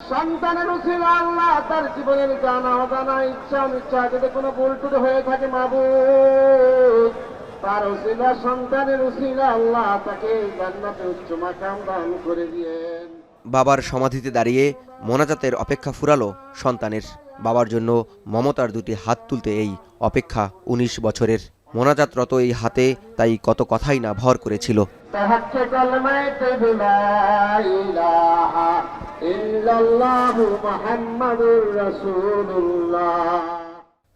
সন্তানের উসিলা আল্লাহ তার জীবনের জানা অজানা ইচ্ছা অনিচ্ছা যদি কোনো ভুল হয়ে থাকে মাবুদ, তার উসিলা সন্তানের উসিলা আল্লাহ তাকে জান্নাতে উচ্চ মাকাম দান করে দিয়েন। বাবার সমাধিতে দাঁড়িয়ে মোনাজাতের অপেক্ষা ফুরালো সন্তানের। বাবার জন্য মমতার দুটি হাত তুলতে এই অপেক্ষা ১৯ বছরের। মোনাজাতরত এই হাতে তাই কত কথাই না ভর করেছিল।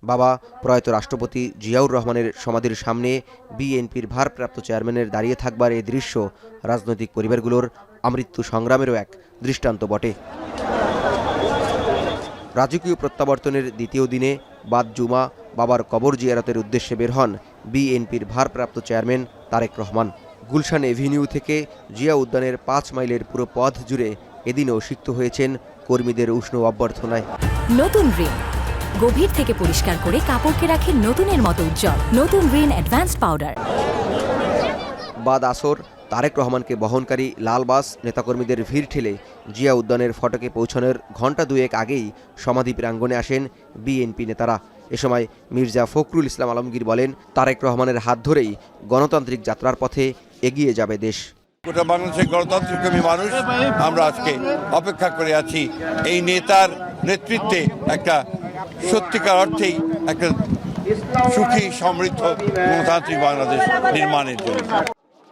বাবা প্রয়াত রাষ্ট্রপতি জিয়াউর রহমানের সমাধির সামনে বিএনপির ভারপ্রাপ্ত চেয়ারম্যানের দাঁড়িয়ে থাকবার এই দৃশ্য রাজনৈতিক পরিবারগুলোর আমৃত্যু সংগ্রামেরও এক দৃষ্টান্ত বটে। রাজকীয় প্রত্যাবর্তনের দ্বিতীয় দিনে বাদ জুমা বাবার কবর জিয়ারতের উদ্দেশ্যে বের হন বিএনপির ভারপ্রাপ্ত চেয়ারম্যান তারেক রহমান। গুলশান এভিনিউ থেকে জিয়া উদ্যানের ৫ মাইলের পুরো পথ জুড়ে এদিনও সিক্ত হয়েছেন কর্মীদের উষ্ণ অভ্যর্থনায়। নতুন রিন গভীর থেকে পরিষ্কার করে কাপড়কে রাখে নতুনের মতো উজ্জ্বল। নতুন রিন অ্যাডভান্সড পাউডার। বাদ আসর তারেক রহমানকে বহনকারী লাল বাস নেতাকর্মীদের ভিড় ঠেলে জিয়া উদ্যানের ফটকে পৌঁছানোর ঘণ্টা দুয়েক আগেই সমাধি প্রাঙ্গণে আসেন বিএনপি নেতারা। এ সময় মির্জা ফখরুল ইসলাম আলমগীর বলেন, তারেক রহমানের হাত ধরেই গণতান্ত্রিক যাত্রার পথে এগিয়ে যাবে দেশ। গোটা বাংলাদেশের গণতন্ত্রপ্রেমী মানুষ আমরা আজকে অপেক্ষা করে আছি এই নেতার নেতৃত্বে একটা সত্যিকার অর্থেই একটা সুখী সমৃদ্ধ গণতান্ত্রিক বাংলাদেশ নির্মাণের জন্য।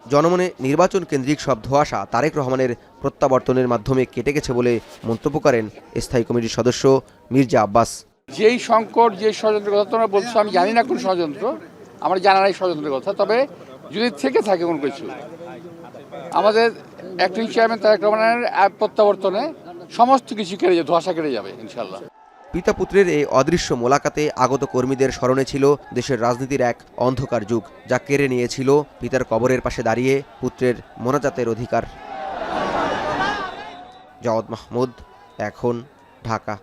জনমনে নির্বাচন কেন্দ্রিক সব ধোঁয়াশা তারেক রহমানের প্রত্যাবর্তনের মাধ্যমে কেটে গেছে বলে মন্তব্য করেন স্থায়ী কমিটির সদস্য মির্জা আব্বাস। যেই সংকট যে ষড়যন্ত্রের কথা তোমরা বলছো, আমি জানি না কোন ষড়যন্ত্র, আমার জানা নাই ষড়যন্ত্রের কথা। তবে যদি থেকে থাকে কোনো কিছু, আমাদের অ্যাক্টিং চেয়ারম্যান তারেক রহমানের প্রত্যাবর্তনে সমস্ত কিছু কেটে যাবে, ধোঁয়াশা কেটে যাবে ইনশাল্লাহ। পিতা পুত্রের এই অদৃশ্য মোলাকাতে আগত কর্মীদের স্মরণে ছিল দেশের রাজনীতির এক অন্ধকার যুগ, যা কেড়ে নিয়েছিল পিতার কবরের পাশে দাঁড়িয়ে পুত্রের মোনাজাতের অধিকার। জাওয়াদ মাহমুদ, এখন, ঢাকা।